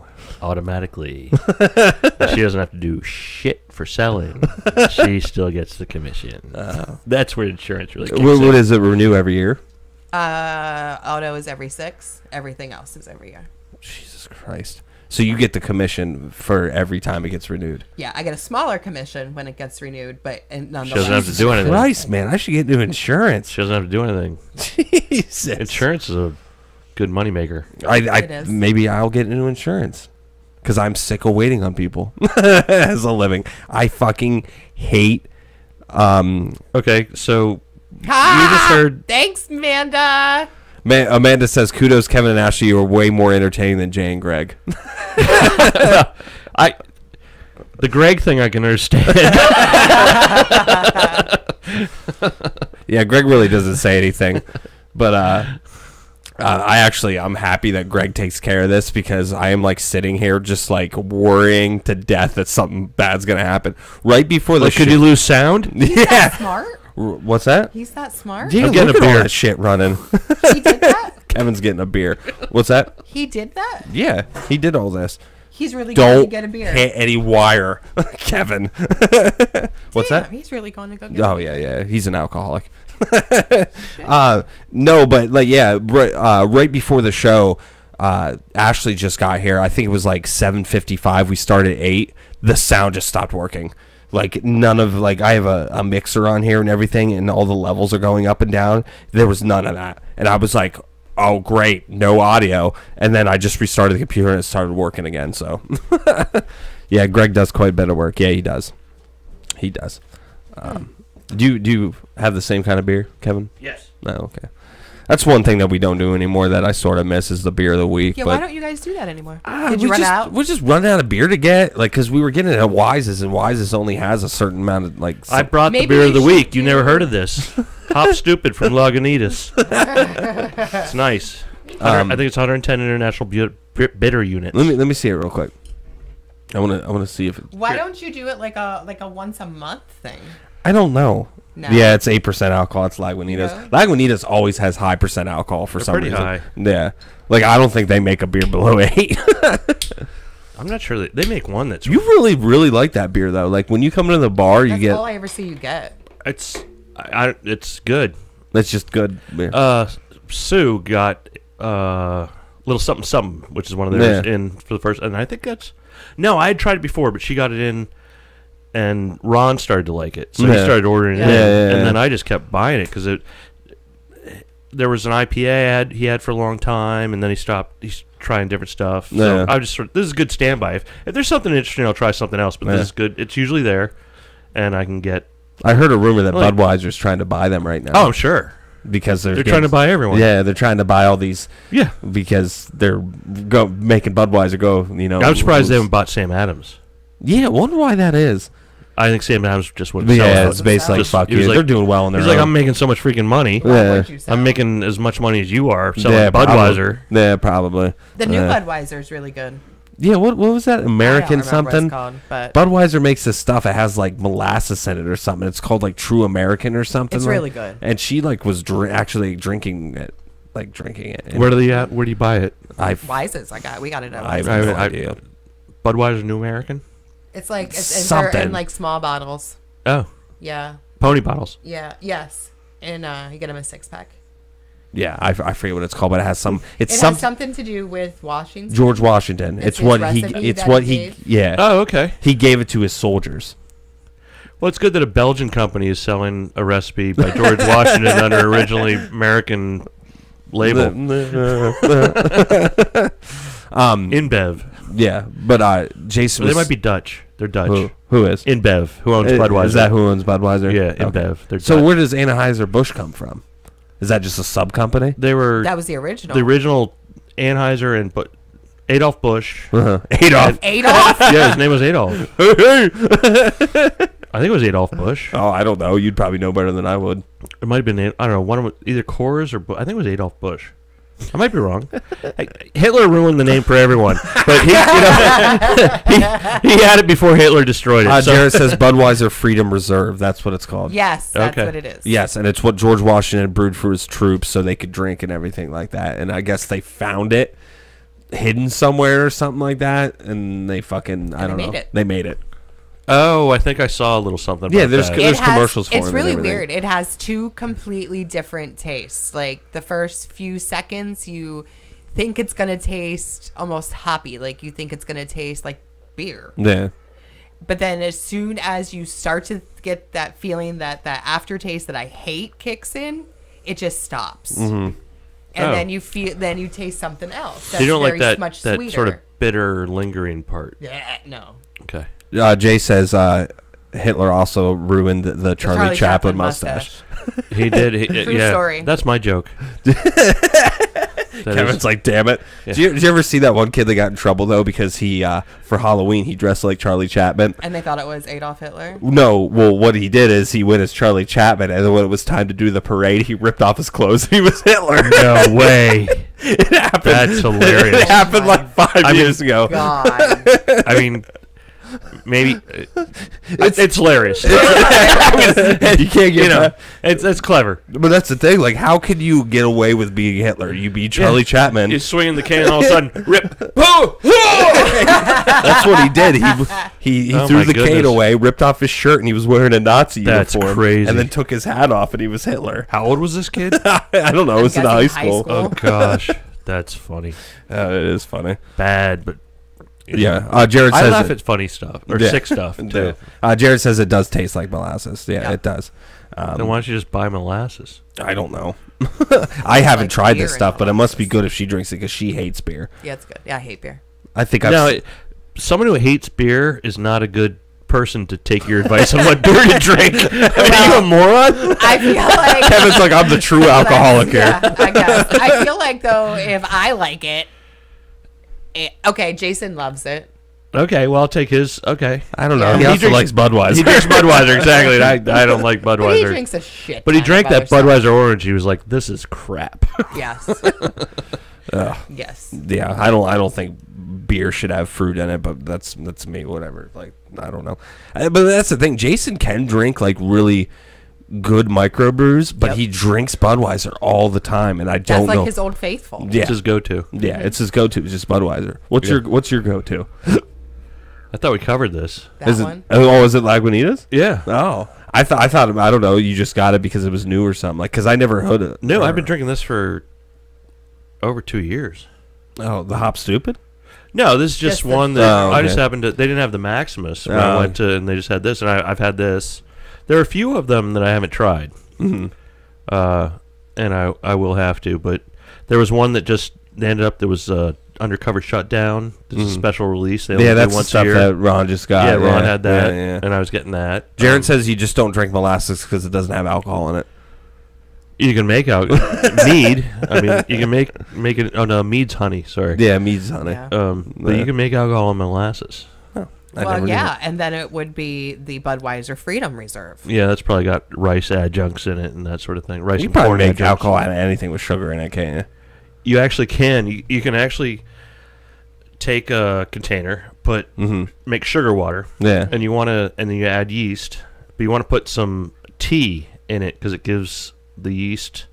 automatically, she doesn't have to do shit for selling. She still gets the commission. That's where insurance really kicks What in. is it? Renew every year? Auto is every 6. Everything else is every year. Jesus Christ! So you get the commission for every time it gets renewed. Yeah, I get a smaller commission when it gets renewed, but She nonetheless. doesn't have to do anything. Christ, man, I should get new insurance. She doesn't have to do anything. Jesus. Insurance is a good moneymaker. It is. Maybe I'll get new insurance because I'm sick of waiting on people as a living. I fucking hate. Okay, so Ha! you just heard. Thanks, Amanda. Amanda says, "Kudos, Kevin and Ashley. You are way more entertaining than Jay and Greg." The Greg thing I can understand. Yeah, Greg really doesn't say anything, but I'm happy that Greg takes care of this because I am like sitting here just like worrying to death that something bad's gonna happen right before the. Like, could you lose sound? Yeah. Smart. What's that? He's that smart. Yeah, I'm getting look a at all beer. that shit running. He did that. Kevin's getting a beer. What's that? He did that. Yeah, he did all this. He's really going to Don't get a beer. hit any wire, Kevin. What's Damn, that? He's really going to go get Oh a beer. yeah. He's an alcoholic. No, but like right before the show, Ashley just got here. I think it was like 7:55. We started at 8. The sound just stopped working. Like none of I have a mixer on here and everything, and all the levels are going up and down. There was none of that, and I was like, oh great, no audio. And then I just restarted the computer and it started working again. So yeah, Greg does quite a bit of work. Yeah, he does. Do you have the same kind of beer, Kevin? Yes. No, okay. That's one thing that we don't do anymore that I sort of miss is the beer of the week. Yeah, but why don't you guys do that anymore? Did you run out? We're just running out of beer to get, because we were getting it at Wise's, and Wise's only has a certain amount of I brought the Maybe beer we of the should week. You do- never heard of this? Hop Stupid from Lagunitas. It's nice. I think it's 110 International Bitter Units. Let me see it real quick. I want to see if Why don't you do it like a once a month thing? I don't know. No. Yeah, it's 8% alcohol. It's Lagunitas. Yeah. Lagunitas always has high percent alcohol for They're some pretty reason. high. Yeah, I don't think they make a beer below 8. I'm not sure they make one that's You really like that beer though. Like when you come into the bar, you That's get all I ever see you get. it's good. that's just good beer. Sue got little something, which is one of theirs Yeah. in for the first, and I think that's I had tried it before, but she got it in, and Ron started to like it, so he Yeah. started ordering it, Yeah. and then I just kept buying it because there was an IPA he had for a long time, and then he stopped. He's trying different stuff. So Yeah. I just this is a good standby. If there's something interesting, I'll try something else. But Yeah. this is good. It's usually there, and I can get. I heard a rumor that Like- Budweiser's trying to buy them right now. Oh, I'm sure. Because They're trying to buy everyone. Yeah, they're trying to buy all these. Yeah. Because they're making Budweiser go. I'm surprised they haven't bought Sam Adams. Yeah, I wonder why that is. I think Sam Adams just wouldn't But sell yeah, out. it's basically Just- fuck he was you. like- They're doing well in their He's own. like, I'm making so much freaking money. Why Yeah. would you sell? I'm making as much money as you are selling Yeah, Budweiser. Yeah, probably. The new Budweiser is really good. Yeah, what was that? I don't American remember what it's something? called, but Budweiser makes this stuff. It has like molasses in it or something. It's called like True American or something. It's like- really good. And she was actually drinking it, And Where do they at? Where do you buy it? Wise's, we got it at I have Wise's. no idea. Budweiser New American? It's like they're Something. in like small bottles. Oh, Yeah, pony bottles. yes, and you get them a 6-pack. Yeah, I forget what it's called, but it has some. It It's has something to do with Washington. George Washington. It's It's his what he. recipe It's that what he he. gave? Yeah. Oh, okay. He gave it to his soldiers. Well, it's good that a Belgian company is selling a recipe by George Washington under originally American label. InBev. Yeah, but Jason. They Was, might be Dutch. They're Dutch. Who is? InBev, who owns Budweiser. Is that who owns Budweiser? Yeah, Okay. InBev. They're So Dutch. where does Anheuser-Busch come from? Is that just a sub company? They were That was the original. the original Anheuser and Adolf Busch. Adolf. Adolf. Yeah, his name was Adolf. I think it was Adolf Busch. Oh, I don't know. You'd probably know better than I would. It might have been, I don't know, one of either Coors or I think it was Adolf Busch. I might be wrong. Hitler ruined the name for everyone, but he had it before Hitler destroyed it. Jared says Budweiser Freedom Reserve. That's what it's called. Yes, that's Okay. what it is. Yes, and it's what George Washington brewed for his troops so they could drink and everything like that. And I guess they found it hidden somewhere or something like that, and they fucking I don't know. made it. They made it. Oh, I think I saw a little something about Yeah, there's that. co- There's commercials for it It's and really everything. weird. It has two completely different tastes. Like the first few seconds, you think it's gonna taste almost hoppy, like you think it's gonna taste like beer. Yeah. But then as soon as you start to get that feeling that aftertaste that I hate kicks in, it just stops. And Oh. then you taste something else. So That's you don't like very that, much that sweeter. sort of bitter, lingering part. Yeah, no. Okay. Jay says Hitler also ruined the Charlie Chaplin mustache. He did. True yeah, story. That's my joke. Kevin's like, damn it. Yeah. Did you ever see that one kid that got in trouble, though, because he, for Halloween, he dressed like Charlie Chaplin? And they thought it was Adolf Hitler. No, well, what he did is he went as Charlie Chaplin, and then when it was time to do the parade, he ripped off his clothes, and he was Hitler. No way. It happened. That's hilarious. It happened like 5 years ago. God. I mean, maybe it's hilarious. you can't get that. It's clever. But that's the thing. Like, how could you get away with being Hitler? You be Charlie Chapman. You're swinging the cane, and all of a sudden, rip. That's what he did. He Oh threw my the cane goodness. away, ripped off his shirt, and he was wearing a Nazi That's uniform. crazy. And then took his hat off, and he was Hitler. How old was this kid? I don't know. It was in guessing high school. Oh gosh, that's funny. It is funny. Bad, but Yeah. Jared I says laugh at funny stuff or sick stuff too. Jared says it does taste like molasses. Yeah, it does. Then why don't you just buy molasses? I don't know. I haven't like tried beer this and stuff, but it must be molasses. good if she drinks it because she hates beer. Yeah, it's good. Yeah, I hate beer. I think Now, I've. someone who hates beer is not a good person to take your advice on what beer to drink. Are you a moron? I feel like Kevin's like, I'm the true alcoholic here. Yeah, I guess. I feel like though, if I like it, okay, Jason loves it. Okay, well I'll take his. Okay, I don't know. Yeah. He He also drinks- likes Budweiser. he drinks Budweiser exactly. And I don't like But he Budweiser. drinks a shit. But he ton drank of that other Budweiser orange. He was like, "This is crap." stuff. Yes. Yes. Yeah, I don't think beer should have fruit in it, but that's me. Whatever. Like, I don't know. But that's the thing. Jason can drink like really good microbrews, but Yep. he drinks Budweiser all the time, and I That's don't like know. his old faithful. Yeah, It's his go-to. yeah, it's his go-to. It's just Budweiser. What's Yeah. your go-to? I thought we covered this. That Is it? one. Oh, is it Lagunitas? Yeah. Oh, I thought I don't know. You just got it because it was new or something. Like, because I never heard it. No, I've been drinking this for over 2 years. Oh, the Hop Stupid. No, this is just Just the- one that Oh, I just okay. happened to. They didn't have the Maximus when Oh. I went to, and they just had this, and I've had this. There are a few of them that I haven't tried, Mm-hmm. and I will have to. But there was one that just they ended up there was Undercover Shutdown. This is a special release. They only Yeah, do that's the once a stuff year. that Ron just got. Yeah, Ron had that, Yeah. and I was getting that. Jared says you just don't drink molasses because it doesn't have alcohol in it. You can make out mead. I mean, you can make it. Oh no, mead's honey. Sorry. Yeah, mead's honey. Yeah. But you can make alcohol in molasses. I Well, never knew yeah, that. and then it would be the Budweiser Freedom Reserve. Yeah, that's probably got rice adjuncts in it and that sort of thing. Rice You and probably corn make adjuncts. alcohol out of anything with sugar in it, can't you? You actually can. You can actually take a container, put make sugar water, Yeah. and then you add yeast, but you want to put some tea in it because it gives the yeast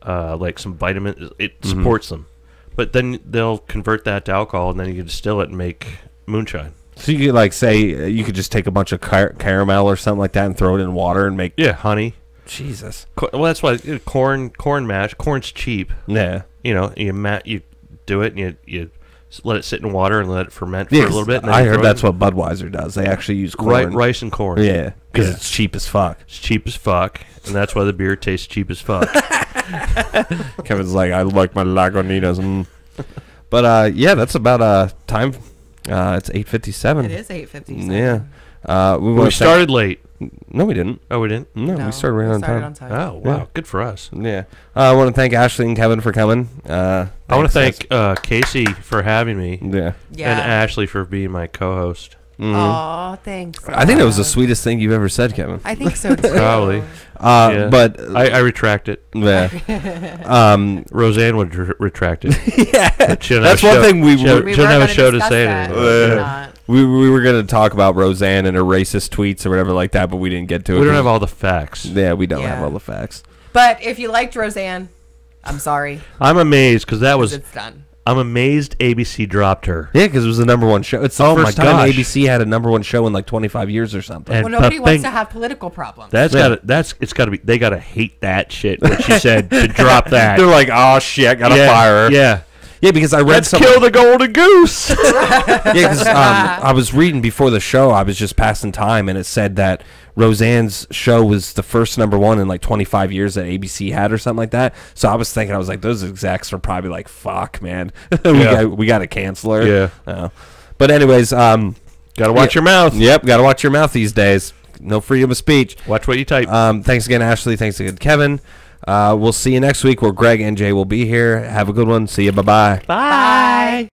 like some vitamin. It supports them, but then they'll convert that to alcohol, and then you can distill it and make moonshine. So you could like say you could just take a bunch of caramel or something like that and throw it in water and make. Yeah, honey. Jesus. Well, that's why corn mash. Corn's cheap. Yeah. You know, you do it and you let it sit in water and let it ferment for Yeah, a little bit. And then I you heard throw that's it what Budweiser does. They actually use corn. rice and corn. Yeah, because Yeah. it's cheap as fuck. It's cheap as fuck, and that's why the beer tastes cheap as fuck. Kevin's like, I like my Lagunitas. But yeah, that's about time. It's 8:57. It is 8:57. Yeah. We we want started late. No, we didn't. Oh, we didn't. No, we started right on time. Oh, wow, good for us. Yeah. I want to thank Ashley and Kevin for coming. I want to thanks, thank Casey for having me, guys. Yeah. Yeah. and Ashley for being my co-host. Aw, thanks. I think that was the sweetest thing you've ever said, Kevin. I think so too. Probably. Yeah. But I retract it. yeah. Roseanne would retract it. Yeah. But she doesn't That's have a one show- thing we she were- doesn't We have were a gonna show to discuss say that. to We're it. not. we were going to talk about Roseanne and her racist tweets or whatever like that, but we didn't get to it. We don't have all the facts. Yeah, we don't have Yeah. all the facts. But if you liked Roseanne, I'm sorry. I'm amazed because that 'cause was. it's done. I'm amazed ABC dropped her. Yeah, because it was the number one show. It's the Oh my first time gosh. ABC had a number one show in like 25 years or something. And Well, nobody but wants bang- to have political problems. That's Yeah. it's gotta be. They gotta hate that shit. What she said to drop that. They're like, oh shit, gotta yeah, fire her. Yeah. Yeah, because I read Let's some. kill the golden goose. Yeah, because I was reading before the show. I was just passing time, and it said that Roseanne's show was the first number one in like 25 years that ABC had, or something like that. So I was thinking, I was like, those execs are probably like, "Fuck, man, Yeah. we got to cancel her." Yeah. But anyways, Gotta watch your mouth. Yep, got to watch your mouth these days. No freedom of speech. Watch what you type. Thanks again, Ashley. Thanks again, Kevin. We'll see you next week where Greg and Jay will be here. Have a good one. See you. Bye-bye. Bye.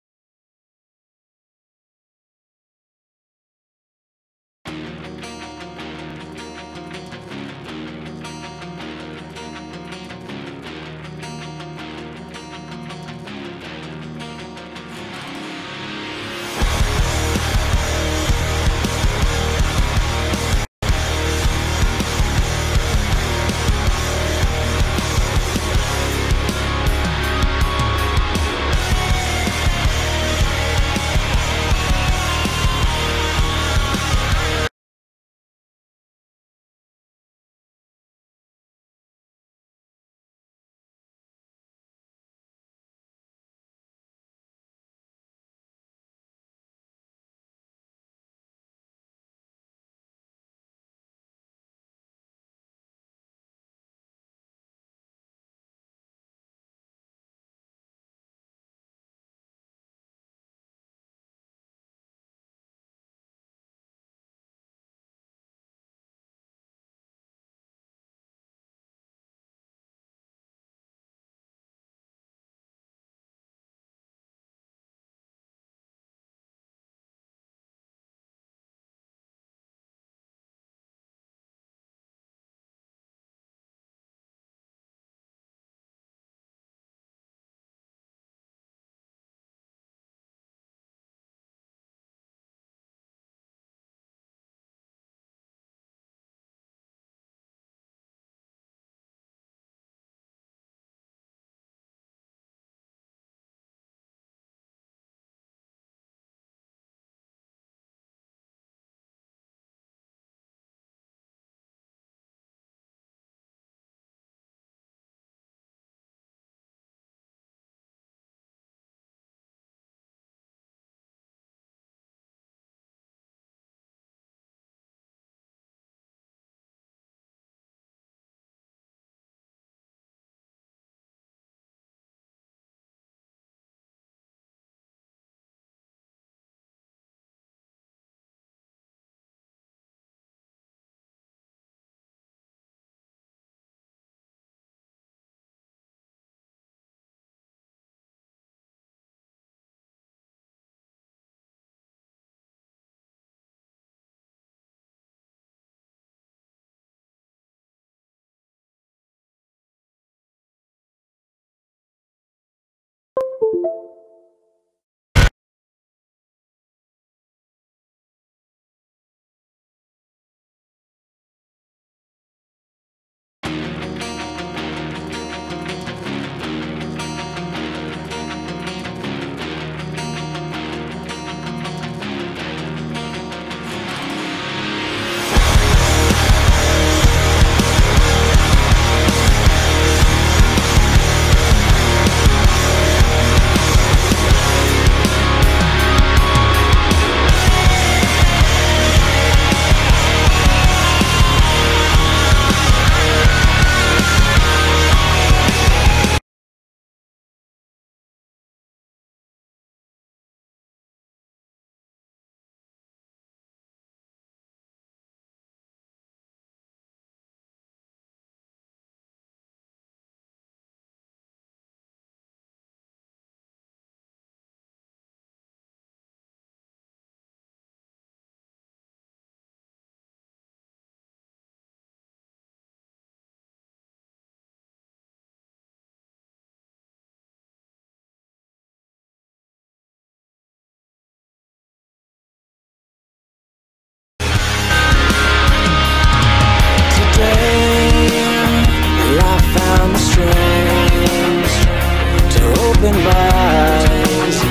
Open my eyes,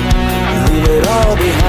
leave it all behind.